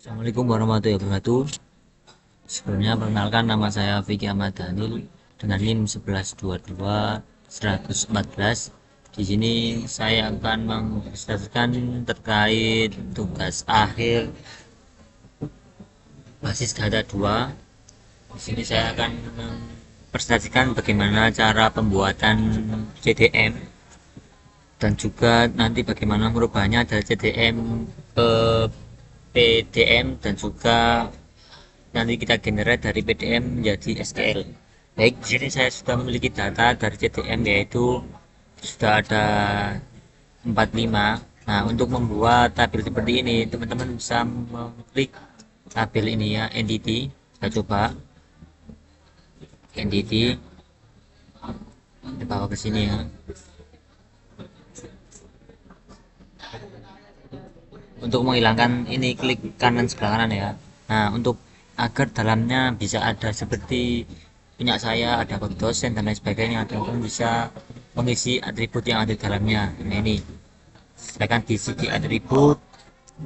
Assalamualaikum warahmatullahi wabarakatuh. Sebelumnya perkenalkan, nama saya Vicky Ahmad Daniel dengan NIM 1122-114. Di sini saya akan mempresentasikan terkait tugas akhir basis data 2. Di sini saya akan mempresentasikan bagaimana cara pembuatan CDM dan juga nanti bagaimana merubahnya dari CDM ke PDM, dan juga nanti kita generate dari PDM menjadi SQL. Baik, di sini saya sudah memiliki data dari CDM, yaitu sudah ada 45. Nah, untuk membuat tabel seperti ini, teman-teman bisa mengklik tabel ini ya, entity. Saya coba entity, kita bawa ke sini ya. Untuk menghilangkan ini, klik kanan sebelah kanan ya. Nah, untuk agar dalamnya bisa ada seperti punya saya, ada kode dosen dan lain sebagainya, teman-teman bisa mengisi atribut yang ada di dalamnya. Nah, ini silakan diisi di atribut,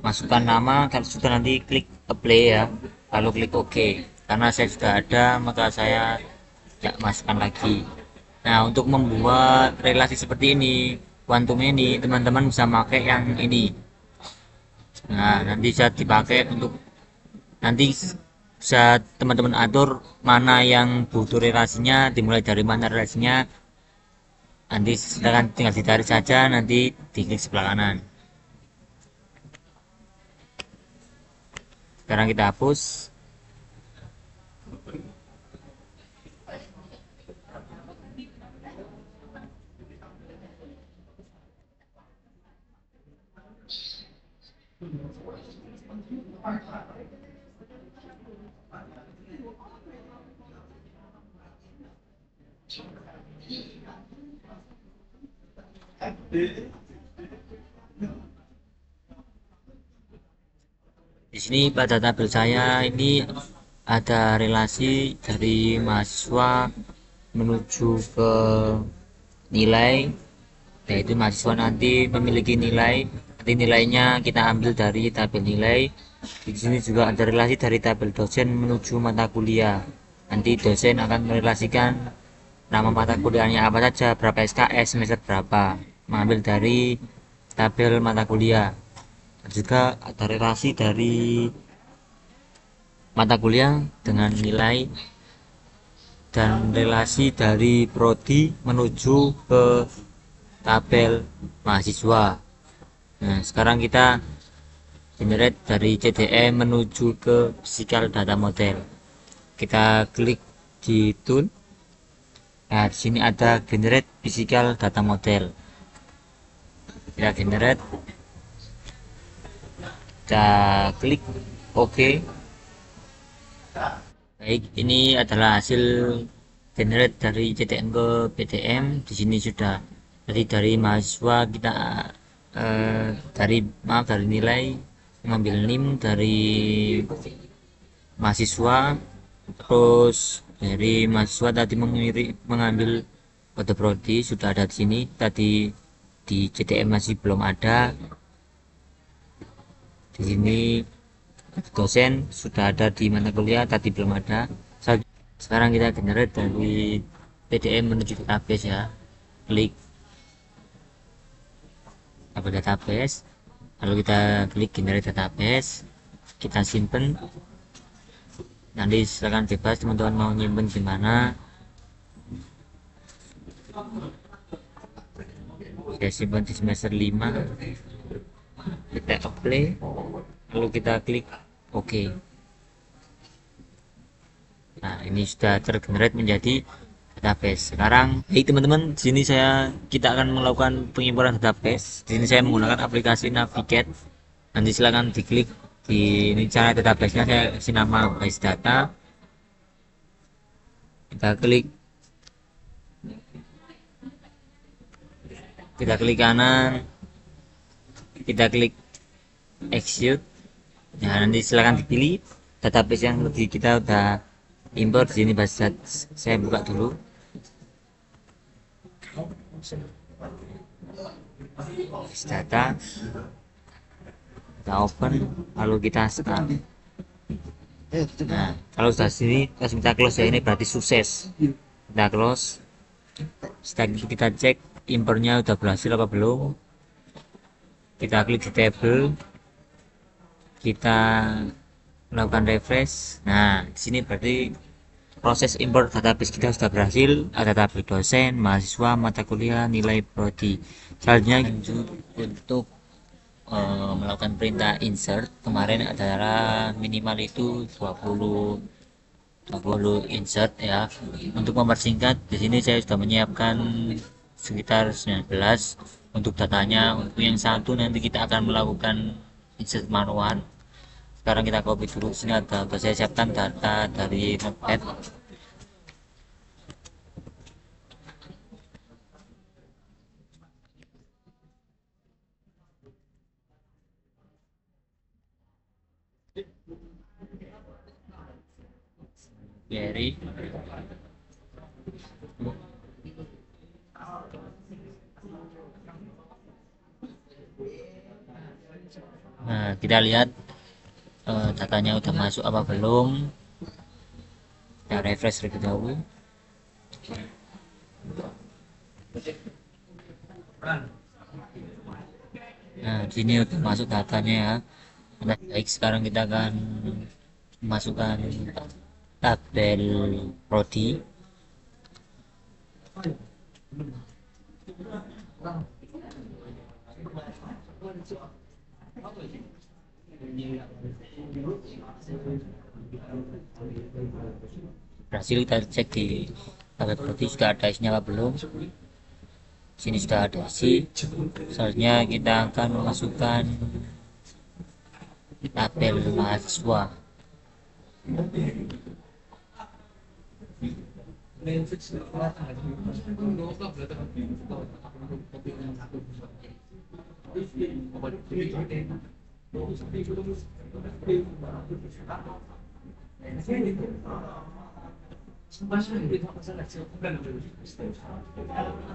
masukkan nama. Kalau sudah, nanti klik apply ya, lalu klik OK. Karena saya sudah ada, maka saya tidak masukkan lagi. Nah, untuk membuat relasi seperti ini, one to many, teman-teman bisa pakai yang ini. Nah, nanti bisa dipakai untuk nanti bisa teman-teman atur mana yang butuh relasinya, dimulai dari mana relasinya. Nanti silakan tinggal ditarik saja, nanti diklik sebelah kanan. Sekarang kita hapus. Di sini pada tabel saya ini ada relasi dari mahasiswa menuju ke nilai, yaitu mahasiswa nanti memiliki nilai, nanti nilainya kita ambil dari tabel nilai. Di sini juga ada relasi dari tabel dosen menuju mata kuliah. Nanti dosen akan merelasikan nama mata kuliahnya apa saja, berapa SKS, semester berapa, mengambil dari tabel mata kuliah. Dan juga ada relasi dari mata kuliah dengan nilai, dan relasi dari prodi menuju ke tabel mahasiswa. Nah, sekarang kita generate dari CDM menuju ke physical data model. Kita klik di tool. Nah, di sini ada generate physical data model. Kita generate, kita klik OK. Baik, ini adalah hasil generate dari CDM ke PDM. Di sini sudah jadi dari mahasiswa kita dari nilai mengambil NIM dari mahasiswa, terus dari mahasiswa tadi mengambil kode prodi sudah ada di sini. Tadi di CDM masih belum ada. Di sini dosen sudah ada di mata kuliah, tadi belum ada. Sekarang kita generate dari PDM menuju database ya. Klik database, lalu kita klik generate database, kita simpen. Nanti silakan bebas teman-teman mau nyimpen di mana. Saya simpan di semester 5. Kita apply, lalu kita klik OK. Nah, ini sudah tergenerate menjadi database. Sekarang, teman-teman, di sini kita akan melakukan pengimportan database. Di sini saya menggunakan aplikasi Navigate. Nanti silakan diklik di ini cara database-nya, saya kasih nama base data. Kita klik kanan, kita klik execute. Nah, nanti silakan dipilih database yang kita udah import. Di sini bahasa saya buka dulu. Base data. kita open lalu kita start. Nah kalau sudah sini langsung kita close ya, ini berarti sukses. Kita close. Setelah itu kita cek importnya udah berhasil apa belum. Kita klik di table, kita melakukan refresh. Nah di sini berarti proses import database kita sudah berhasil. Ada tabel dosen, mahasiswa, mata kuliah, nilai prodi. Selanjutnya untuk melakukan perintah insert kemarin adalah minimal itu 20 insert ya. Untuk mempersingkat di sini saya sudah menyiapkan sekitar 19 untuk datanya. Untuk yang satu nanti kita akan melakukan insert manual. Sekarang kita copy dulu, sini ada saya siapkan data dari Notepad. Gary. Nah kita lihat datanya udah masuk apa belum. Kita refresh terlebih dahulu. Nah di sini udah masuk datanya ya. Nah, baik, sekarang kita akan masukkan tabel prodi. Berhasil, kita cek di tabel prodi sudah ada isinya apa belum. Sini sudah ada isi. Selanjutnya kita akan memasukkan tabel mahasiswa.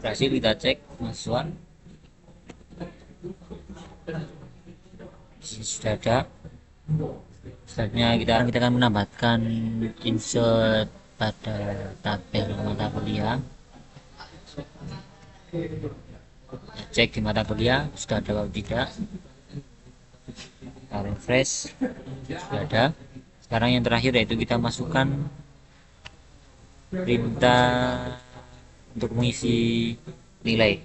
Berhasil, kita cek mahasiswa. Sini sudah ada. Selanjutnya kita akan menambahkan insert pada tabel mata kuliah. Cek di mata kuliah sudah ada atau tidak. Kita refresh, sudah ada. Sekarang yang terakhir yaitu kita masukkan perintah untuk mengisi nilai.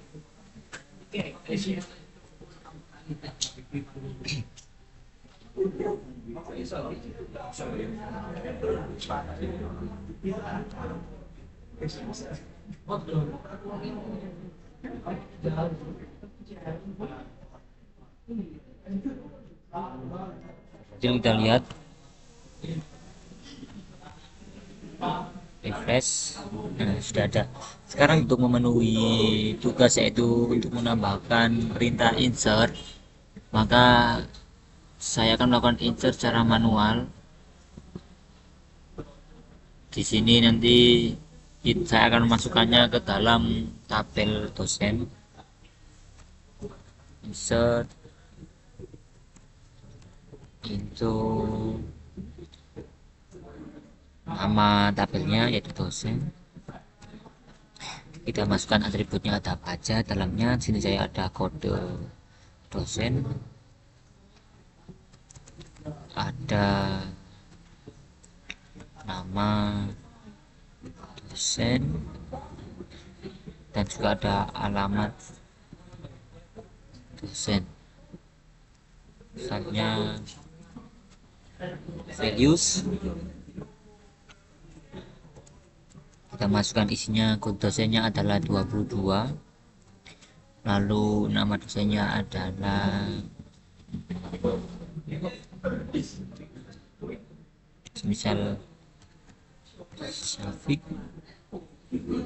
Jadi kita lihat refresh. Nah, sudah ada. Sekarang untuk memenuhi tugas yaitu untuk menambahkan perintah insert, maka saya akan melakukan insert secara manual. Di sini nanti saya akan memasukkannya ke dalam tabel dosen. Insert itu nama tabelnya yaitu dosen. Kita masukkan atributnya ada apa aja dalamnya. Sini saya ada kode dosen, ada nama dosen, dan juga ada alamat dosen. Misalnya values, kita masukkan isinya. Kode dosennya adalah 22, lalu nama dosennya adalah misal Syafiq.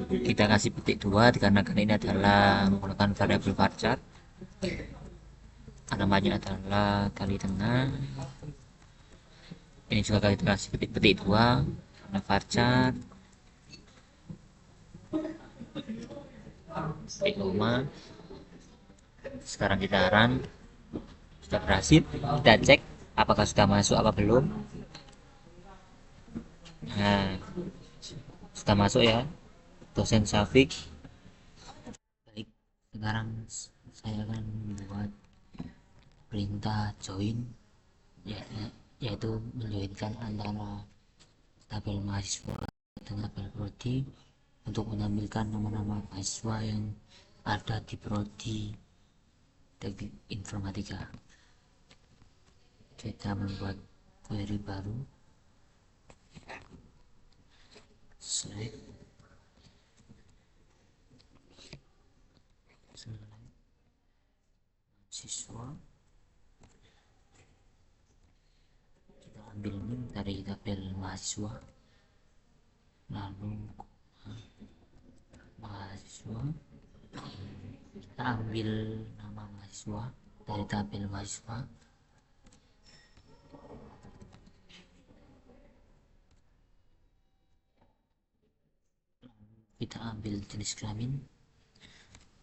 Kita kasih petik 2 dikarenakan ini adalah menggunakan variabel varchar. Namanya adalah kali tengah. Ini juga kita kasih petik 2 karena varchar. Petik 5. Sekarang kita run. sudah berhasil, kita cek apakah sudah masuk apa belum. Nah, sudah masuk ya, dosen Safik. Baik, sekarang saya akan membuat perintah join, ya, yaitu menjoinkan antara tabel mahasiswa dan tabel prodi untuk menampilkan nama-nama mahasiswa yang ada di prodi teknik informatika. Kita membuat query baru, select siswa, kita ambil ini dari tabel mahasiswa, lalu mahasiswa, kita ambil nama mahasiswa dari tabel mahasiswa, kita ambil jenis kelamin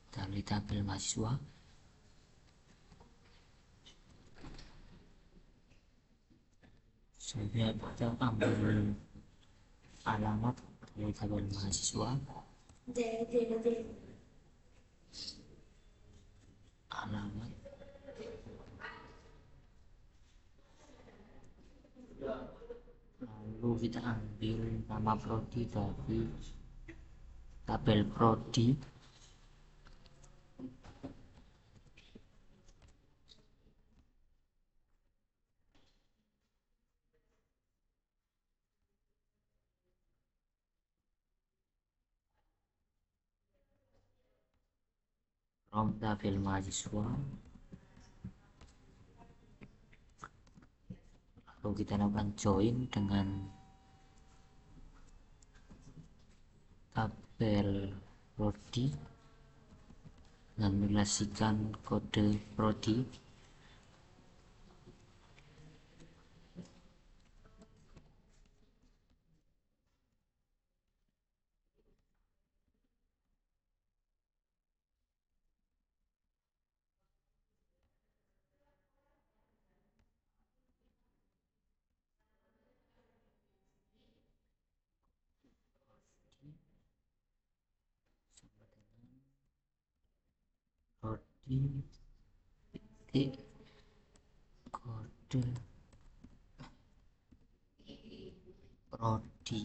dari tabel mahasiswa, selanjutnya kita ambil alamat dari tabel mahasiswa, alamat, lalu kita ambil nama prodi dari tabel prodi, from tabel mahasiswa, lalu kita lakukan join dengan tabel prodi dan merelasikan kode prodi. Prodi titik kode prodi,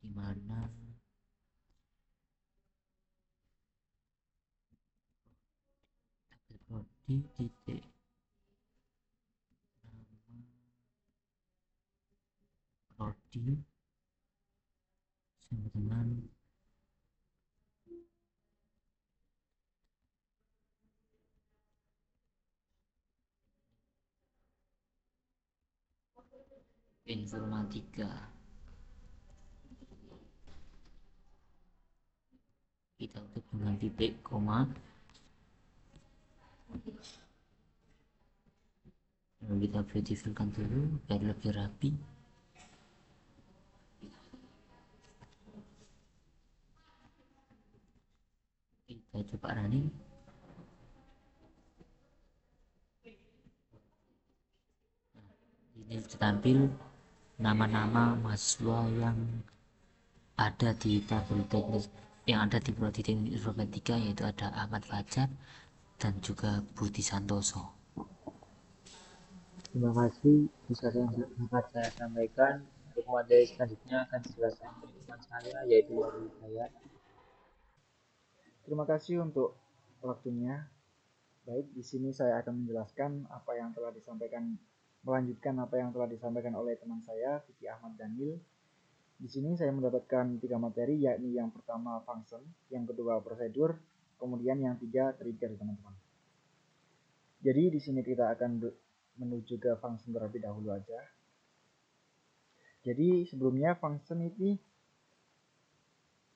di mana tabel prodi titik nama prodi sama dengan informatika. Kita tutup dengan titik koma, lalu kita beautifulkan dulu biar lebih rapi. Kita coba running. Ini tampil nama-nama mahasiswa yang ada di tabel teknik, yang ada di prodi teknik informatika, yaitu ada Ahmad Fajar dan juga Budi Santoso. Terima kasih, bisa dapat saya sampaikan. Untuk materi selanjutnya akan dijelaskan oleh teman saya, yaitu Wahyu Hidayat. Terima kasih untuk waktunya. Baik, di sini saya akan menjelaskan apa yang telah disampaikan, melanjutkan apa yang telah disampaikan oleh teman saya, Vicky Ahmad Daniel. Di sini saya mendapatkan 3 materi, yakni yang pertama function, yang kedua prosedur, kemudian yang tiga trigger, teman-teman. Jadi di sini kita akan menuju ke function terlebih dahulu aja. Jadi sebelumnya function ini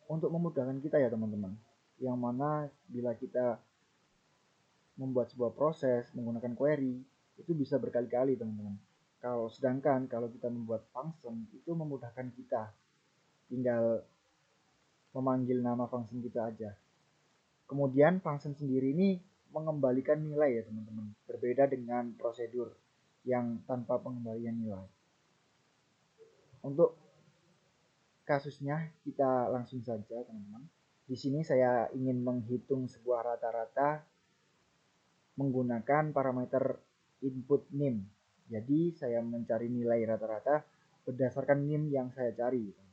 untuk memudahkan kita ya teman-teman. Yang mana bila kita membuat sebuah proses menggunakan query itu bisa berkali-kali teman-teman. Sedangkan kalau kita membuat function itu memudahkan kita, tinggal memanggil nama function kita aja. Kemudian function sendiri ini mengembalikan nilai ya teman-teman, berbeda dengan prosedur yang tanpa pengembalian nilai. Untuk kasusnya kita langsung saja teman-teman. Di sini saya ingin menghitung sebuah rata-rata menggunakan parameter input NIM. Jadi saya mencari nilai rata-rata berdasarkan NIM yang saya cari.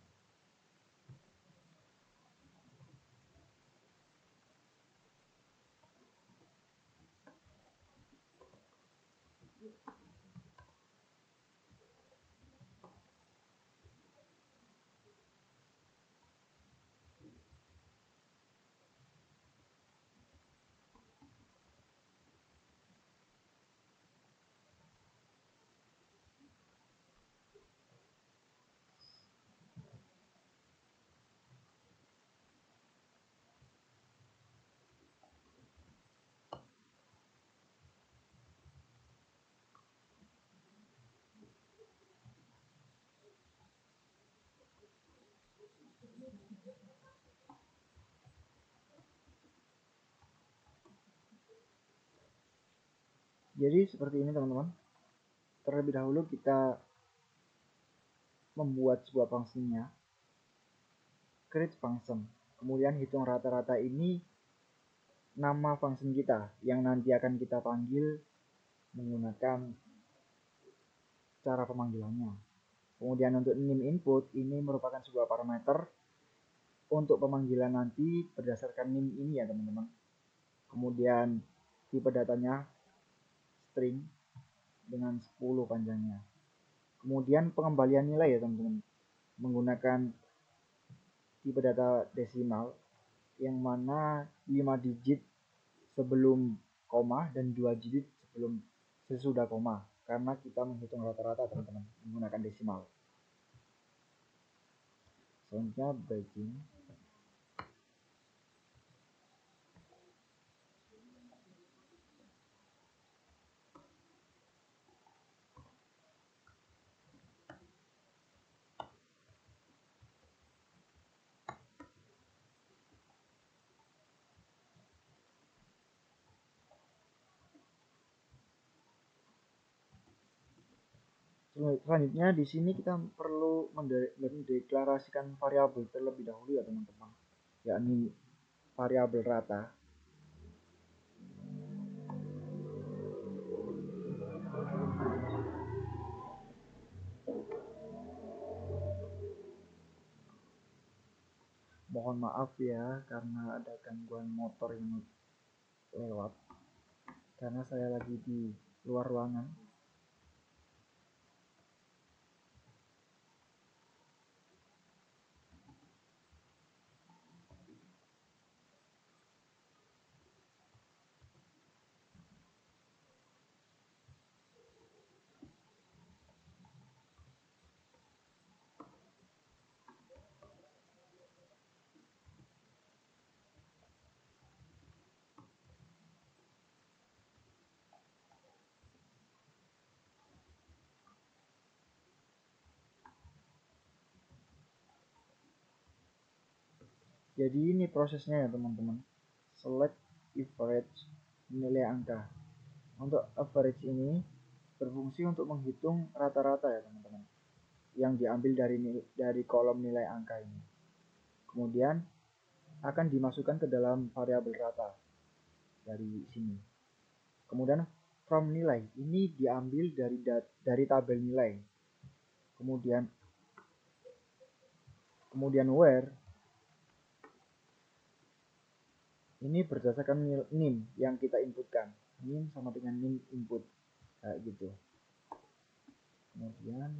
Jadi seperti ini teman-teman. Terlebih dahulu kita membuat sebuah fungsinya, create function. Kemudian hitung rata-rata ini nama function kita yang nanti akan kita panggil menggunakan cara pemanggilannya. Kemudian untuk NIM input ini merupakan sebuah parameter untuk pemanggilan nanti berdasarkan NIM ini ya teman-teman. Kemudian tipe datanya string dengan 10 panjangnya. Kemudian pengembalian nilai ya teman-teman, menggunakan tipe data desimal yang mana 5 digit sebelum koma dan 2 digit sebelum sesudah koma, karena kita menghitung rata-rata teman-teman menggunakan desimal. Selanjutnya breaking. Selanjutnya di sini kita perlu mendeklarasikan variabel terlebih dahulu ya teman-teman, yakni variabel rata. Mohon maaf ya karena ada gangguan motor yang lewat, karena saya lagi di luar ruangan. Jadi ini prosesnya ya teman-teman. Select average nilai angka. Untuk average ini berfungsi untuk menghitung rata-rata ya teman-teman, yang diambil dari kolom nilai angka ini. Kemudian akan dimasukkan ke dalam variabel rata dari sini. Kemudian from nilai ini diambil dari tabel nilai. Kemudian where ini berdasarkan NIM yang kita inputkan. NIM sama dengan NIM input kayak gitu. Kemudian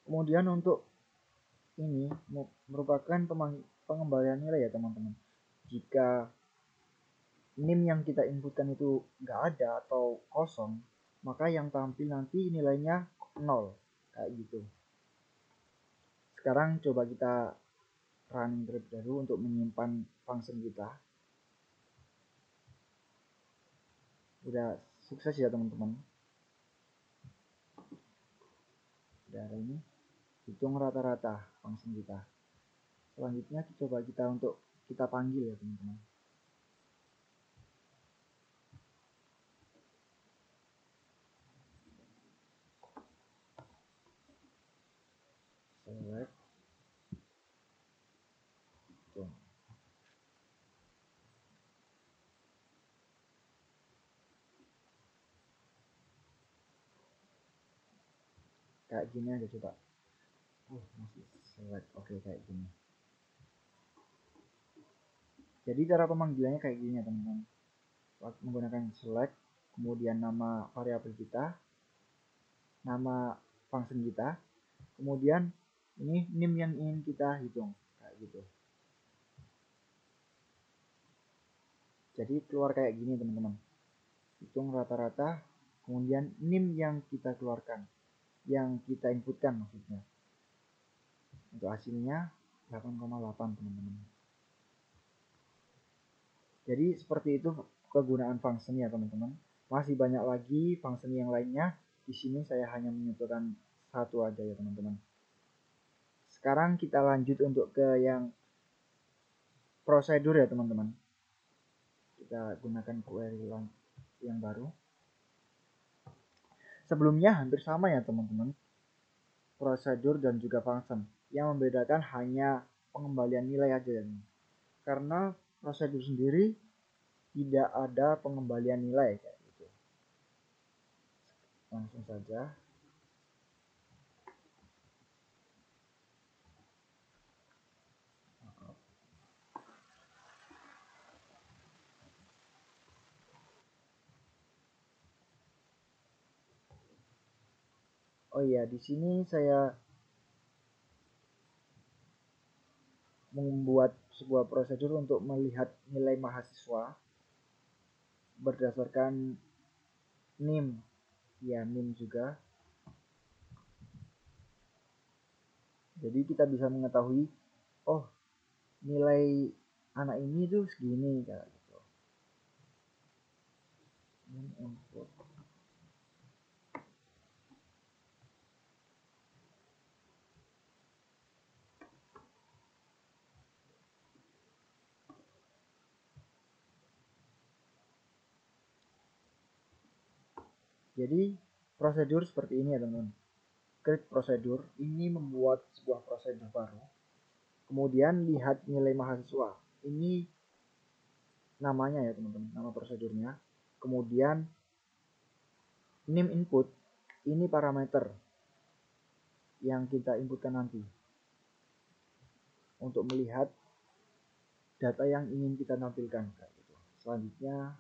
kemudian untuk ini merupakan pengembalian nilai ya teman-teman. Jika NIM yang kita inputkan itu nggak ada atau kosong, maka yang tampil nanti nilainya 0 kayak gitu. Sekarang coba kita running terlebih dahulu untuk menyimpan function kita. Udah sukses ya teman-teman. Udah ada ini, hitung rata-rata function kita. Selanjutnya coba kita untuk kita panggil ya teman-teman. Select hitung. Kayak gini aja coba. Masih select. Oke, kayak gini. Jadi cara pemanggilannya kayak gini ya teman-teman. Menggunakan select, kemudian nama variabel kita, nama function kita, kemudian ini nim yang ingin kita hitung kayak gitu. Jadi keluar kayak gini teman-teman. Hitung rata-rata, kemudian nim yang kita keluarkan, yang kita inputkan maksudnya. Untuk hasilnya 8,8 teman-teman. Jadi seperti itu kegunaan function ya teman-teman. Masih banyak lagi function yang lainnya. Di sini saya hanya menyebutkan satu aja ya teman-teman. Sekarang kita lanjut untuk ke yang prosedur ya teman-teman. Kita gunakan query yang baru. Sebelumnya hampir sama ya teman-teman. Prosedur dan juga function. Yang membedakan hanya pengembalian nilai aja ya. Karena prosedur sendiri tidak ada pengembalian nilai kayak gitu. Langsung saja. Oh iya, di sini saya membuat sebuah prosedur untuk melihat nilai mahasiswa berdasarkan NIM. Ya, NIM juga. Jadi kita bisa mengetahui, oh nilai anak ini tuh segini kayak gitu. Input. Jadi prosedur seperti ini ya teman-teman. Create prosedur ini membuat sebuah prosedur baru. Kemudian lihat nilai mahasiswa. Ini namanya ya teman-teman, nama prosedurnya. Kemudian NIM input ini parameter yang kita inputkan nanti untuk melihat data yang ingin kita tampilkan. Selanjutnya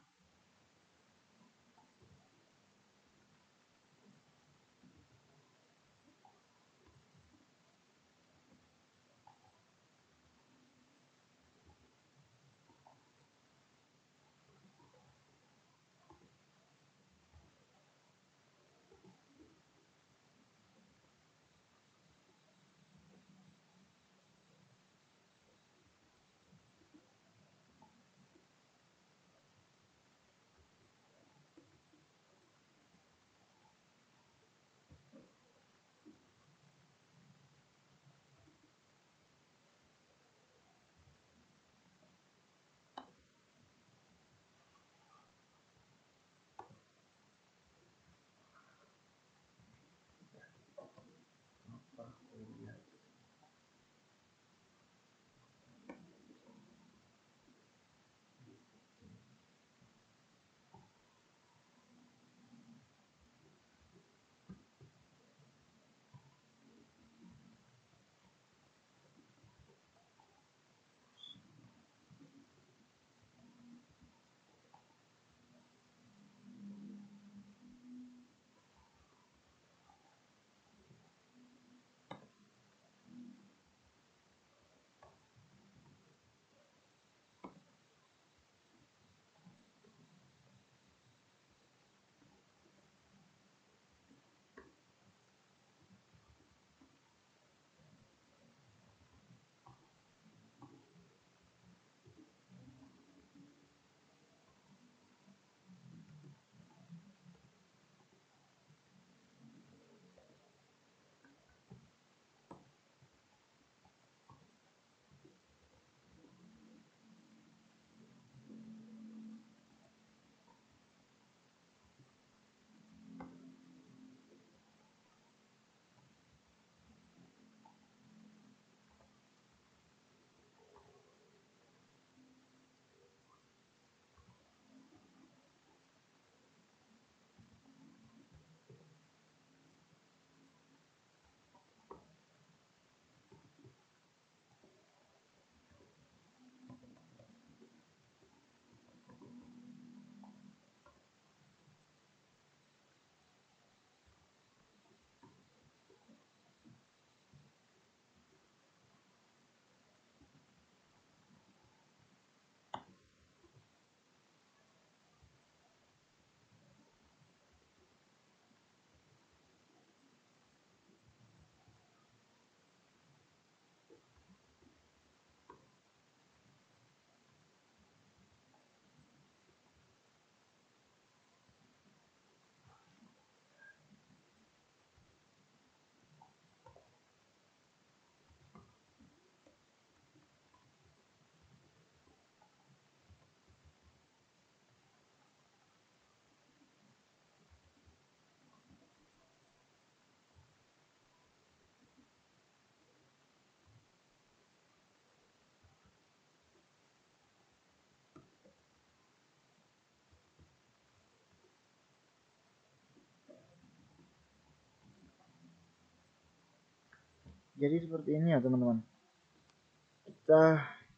Jadi seperti ini ya teman-teman.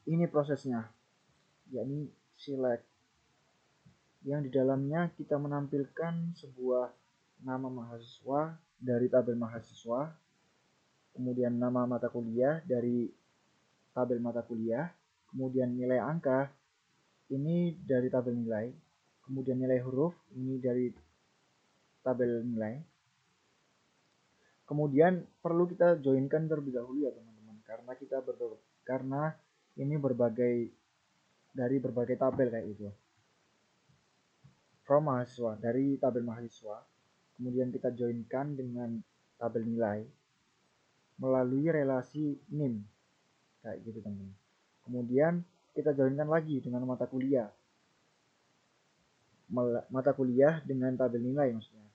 Ini prosesnya, yakni select, yang di dalamnya kita menampilkan sebuah nama mahasiswa dari tabel mahasiswa, kemudian nama mata kuliah dari tabel mata kuliah, kemudian nilai angka ini dari tabel nilai, kemudian nilai huruf ini dari tabel nilai. Kemudian perlu kita joinkan terlebih dahulu ya teman-teman, karena ini dari berbagai tabel kayak gitu. From mahasiswa, dari tabel mahasiswa, kemudian kita joinkan dengan tabel nilai melalui relasi NIM kayak gitu teman-teman. Kemudian kita joinkan lagi dengan mata kuliah dengan tabel nilai, maksudnya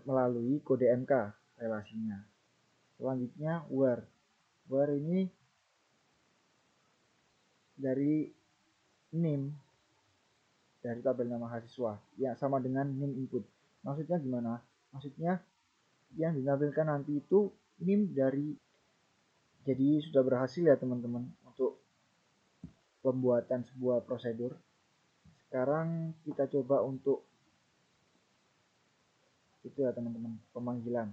melalui kode MK relasinya. Selanjutnya where ini dari NIM, dari tabel nama mahasiswa ya, sama dengan NIM input. Maksudnya gimana? Maksudnya yang ditampilkan nanti itu NIM dari, jadi sudah berhasil ya teman-teman untuk pembuatan sebuah prosedur. Sekarang kita coba untuk itu ya teman-teman, pemanggilan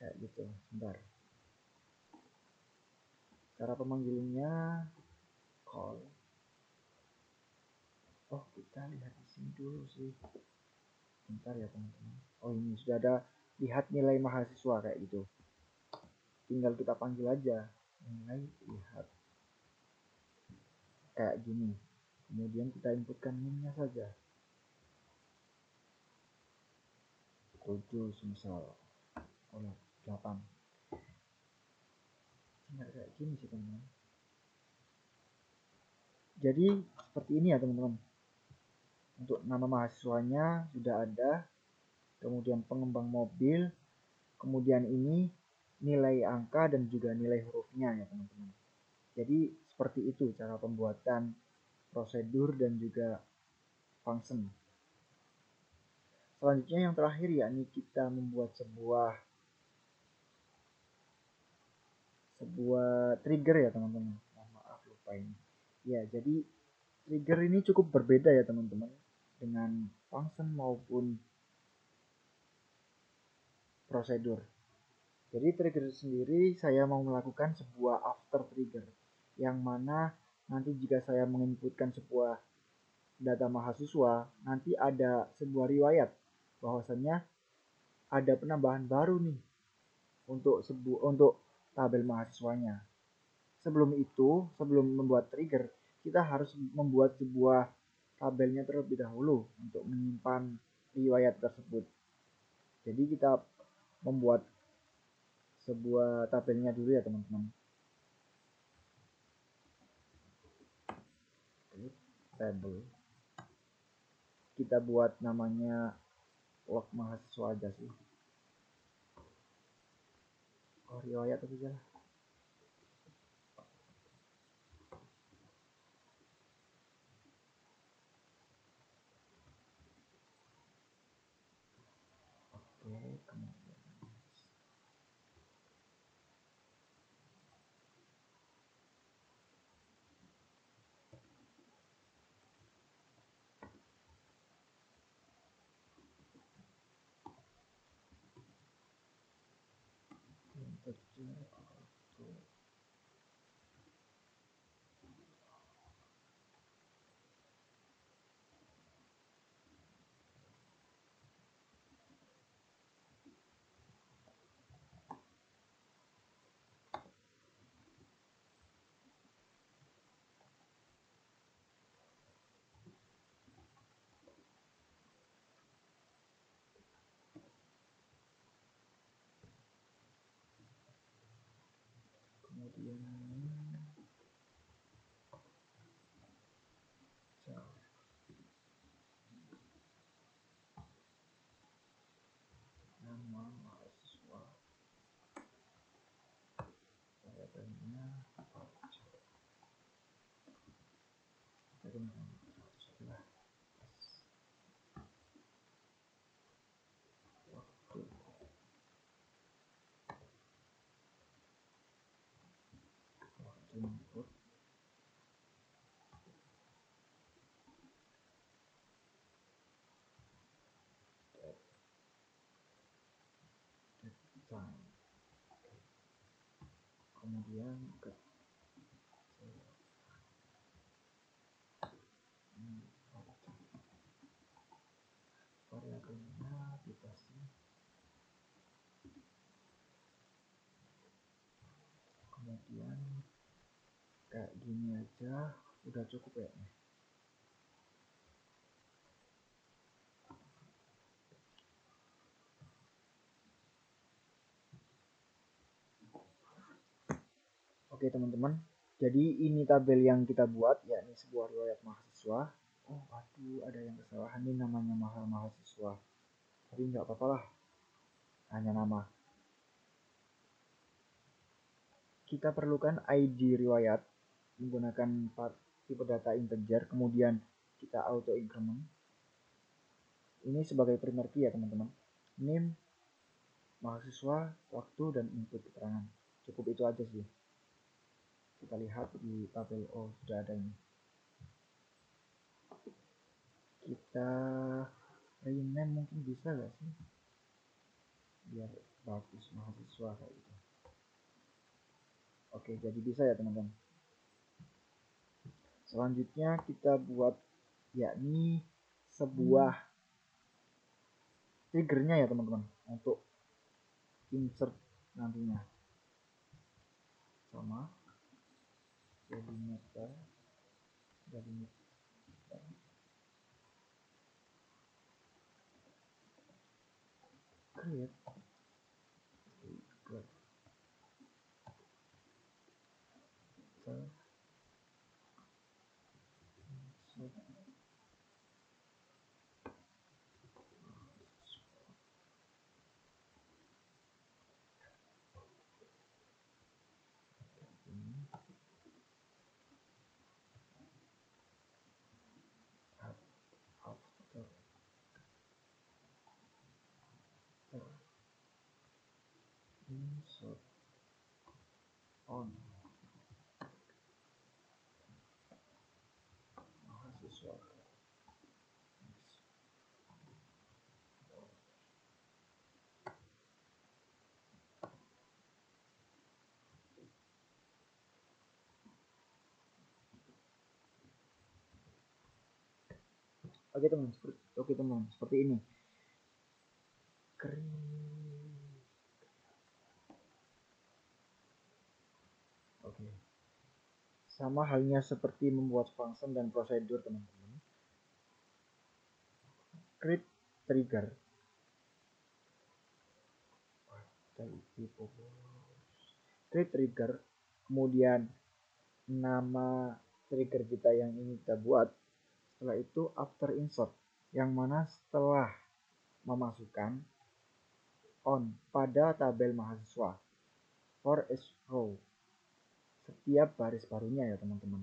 kayak gitu. Bentar, cara pemanggilannya call. Oh, kita lihat di sini dulu sih. Bentar ya teman-teman. Oh, ini sudah ada, lihat nilai mahasiswa kayak gitu. Tinggal kita panggil aja, nilai lihat kayak gini. Kemudian kita inputkan NIM-nya saja. 7 misal. Oh, 8. Tinggal kayak gini sih teman-teman. Jadi seperti ini ya teman-teman. Untuk nama mahasiswanya sudah ada, kemudian pengembang mobil, kemudian ini nilai angka dan juga nilai hurufnya ya teman-teman. Jadi seperti itu cara pembuatan prosedur dan juga function. Selanjutnya yang terakhir yakni kita membuat sebuah trigger ya teman-teman. Maaf lupa ini. Ya, jadi trigger ini cukup berbeda ya teman-teman dengan function maupun prosedur. Jadi trigger sendiri saya mau melakukan sebuah after trigger, yang mana nanti jika saya menginputkan sebuah data mahasiswa, nanti ada sebuah riwayat bahwasannya ada penambahan baru nih untuk tabel mahasiswanya. Sebelum itu, sebelum membuat trigger, kita harus membuat sebuah tabelnya terlebih dahulu untuk menyimpan riwayat tersebut. Jadi kita membuat sebuah tabelnya dulu ya teman-teman. Table. Kita buat namanya log mahasiswa aja sih. Oh, riwayat aja lah. Oke, kemudian integer auto. Kemudian nama mahasiswa, variabelnya waktu. input time, kemudian ke variabelnya dikasih, kemudian kayak gini aja udah cukup ya. Oke teman-teman, jadi ini tabel yang kita buat, yakni sebuah riwayat mahasiswa. Oh aduh, ada yang kesalahan, ini namanya mahasiswa, tapi nggak apa-apa lah, hanya nama. Kita perlukan ID riwayat menggunakan tipe data integer, kemudian kita auto increment. Ini sebagai primary key ya teman-teman. Name, mahasiswa, waktu, dan input keterangan. Cukup itu aja sih. Kita lihat di tabel, oh sudah ada ini. Kita rename mungkin bisa gak sih, biar bagus mahasiswa kayak gitu. Oke, jadi bisa ya teman-teman. Selanjutnya kita buat yakni sebuah triggernya ya teman-teman untuk insert nantinya. Sama delimiter create trigger after insert on mahasiswa. Oke teman, seperti ini. Oke. Sama halnya seperti membuat function dan prosedur teman-teman. Create trigger. Create trigger, kemudian nama trigger kita yang ingin kita buat. Setelah itu after insert, yang mana setelah memasukkan on pada tabel mahasiswa for each row, setiap baris barunya ya teman-teman.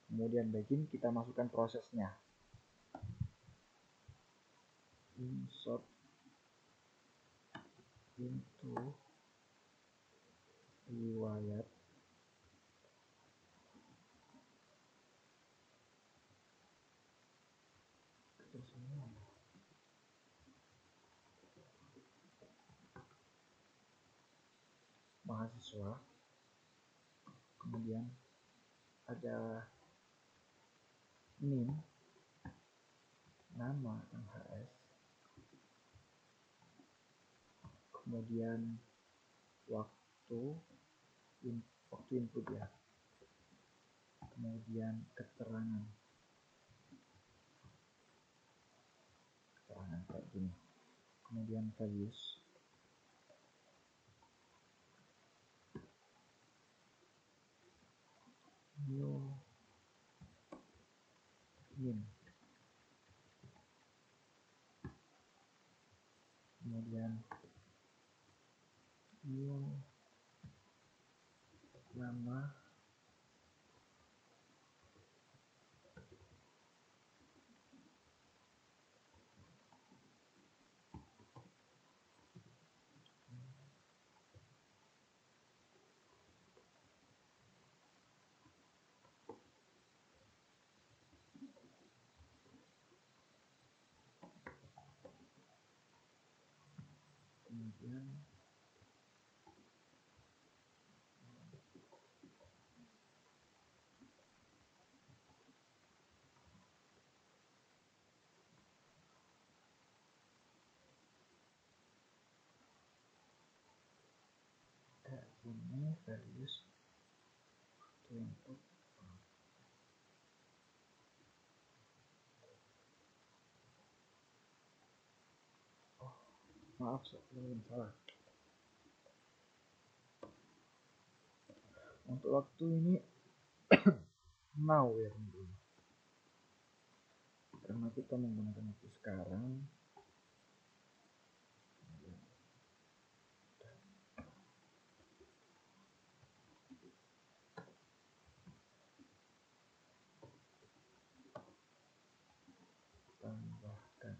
Kemudian begin kita masukkan prosesnya, insert into riwayat mahasiswa, kemudian ada name, nama MHS, kemudian waktu input ya, kemudian keterangan kayak gini, kemudian values, new name, kemudian new nama, kemudian ini values to input. Oh, maaf, belum salah. Untuk waktu ini now ya teman-teman, karena kita menggunakan waktu sekarang. Tambahkan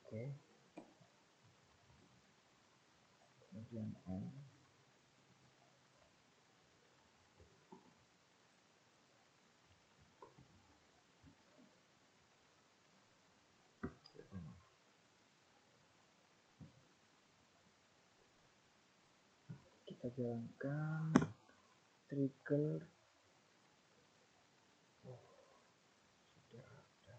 oke, kemudian n. Kita jalankan trigger. Oh, sudah ada.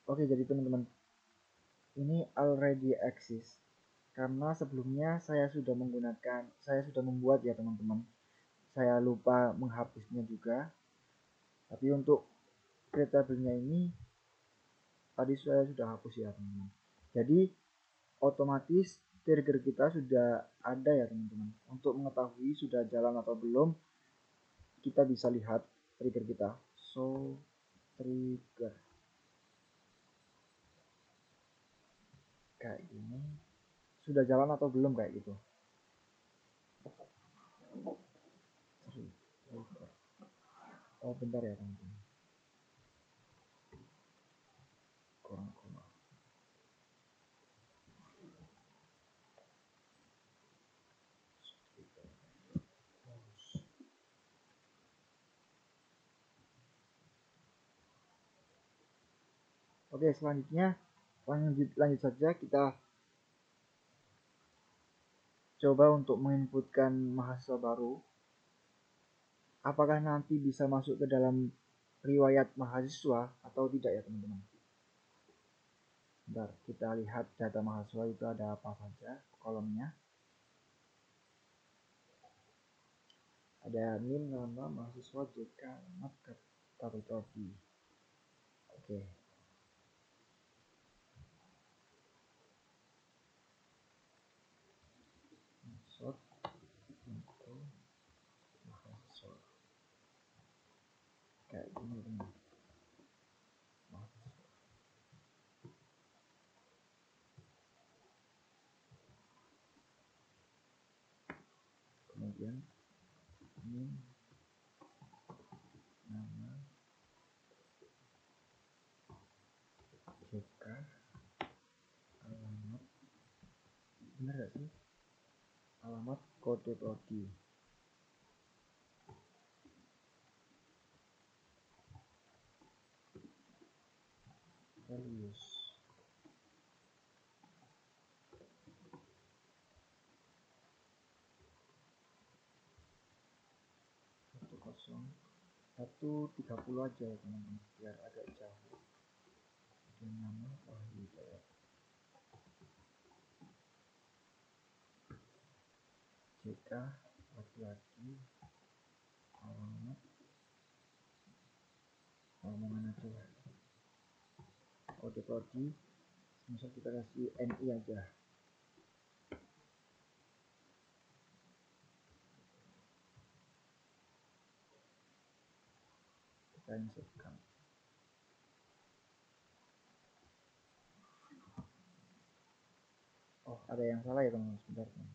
Oke, jadi teman-teman, ini already exist karena sebelumnya saya sudah membuat ya teman-teman. Saya lupa menghapusnya juga, tapi untuk creatable-nya ini tadi saya sudah hapus ya teman-teman. Jadi otomatis trigger kita sudah ada ya teman-teman. Untuk mengetahui sudah jalan atau belum, kita bisa lihat trigger kita. So trigger kayak gini, sudah jalan atau belum kayak gitu. Oh bentar ya teman-teman, kurang koma. Oke, selanjutnya lanjut saja, kita coba untuk menginputkan mahasiswa baru. Apakah nanti bisa masuk ke dalam riwayat mahasiswa atau tidak ya teman-teman. Bentar, kita lihat data mahasiswa itu ada apa saja kolomnya. Ada NIM, nama, mahasiswa, JK, mat, kategori. Oke. Masuk info mahasiswa. Kayak gini teman. Mahasiswa. Kemudian NIM, nama, JK, alamat. Bener gak sih? Alamat, kode prodi. Values. Satu kosong. 130 aja ya teman-teman, biar agak jauh. Dan nama Wahyu Hidayat. JK laki-laki, alamat omongan aja lah. Kode prodi misal kita kasih NI aja. Kita insertkan. Oh, ada yang salah ya teman-teman, sebentar teman.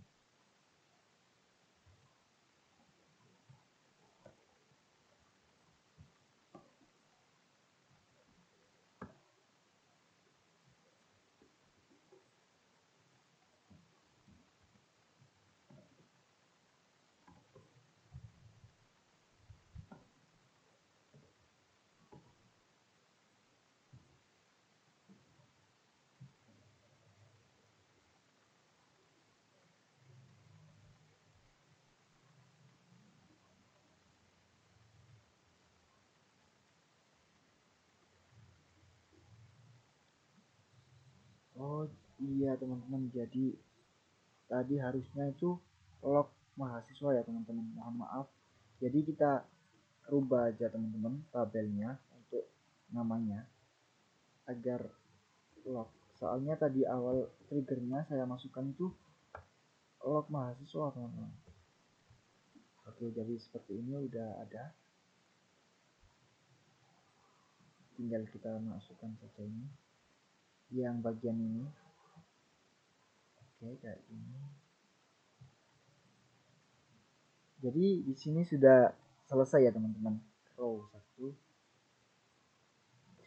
Iya teman-teman, jadi tadi harusnya itu log mahasiswa ya teman-teman, mohon maaf. Jadi kita rubah aja teman-teman tabelnya untuk namanya agar log. Soalnya tadi awal triggernya saya masukkan itu log mahasiswa teman-teman. Oke, jadi seperti ini udah ada. Tinggal kita masukkan saja ini. Yang bagian ini. Oke, kayak ini. Jadi di sini sudah selesai ya teman-teman. Row 1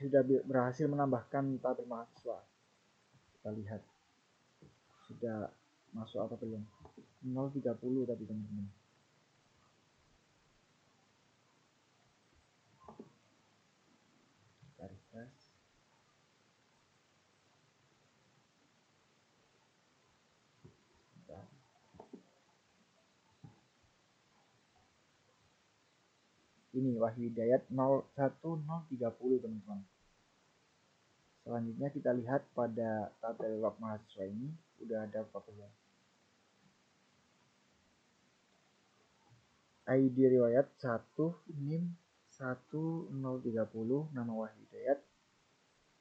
sudah berhasil menambahkan tabel mahasiswa. Kita lihat sudah masuk apa belum. 030 tadi teman-teman. Kita refresh. Bentar. Ini Wahyu Hidayat 01030 teman-teman. Selanjutnya kita lihat pada tabel log mahasiswa ini udah ada apa belum. ID riwayat 1 NIM 1030 nama Wahyu Hidayat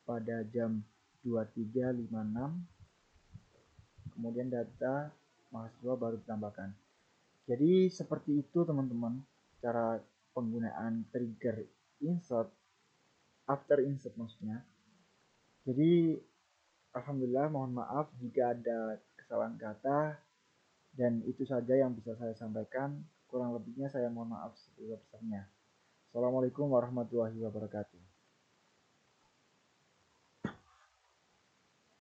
pada jam 23.56, kemudian data mahasiswa baru ditambahkan. Jadi seperti itu teman-teman cara penggunaan trigger insert after insert maksudnya. Jadi alhamdulillah mohon maaf jika ada kesalahan kata, dan itu saja yang bisa saya sampaikan. Kurang lebihnya saya mohon maaf sebesar-besarnya. Assalamualaikum warahmatullahi wabarakatuh.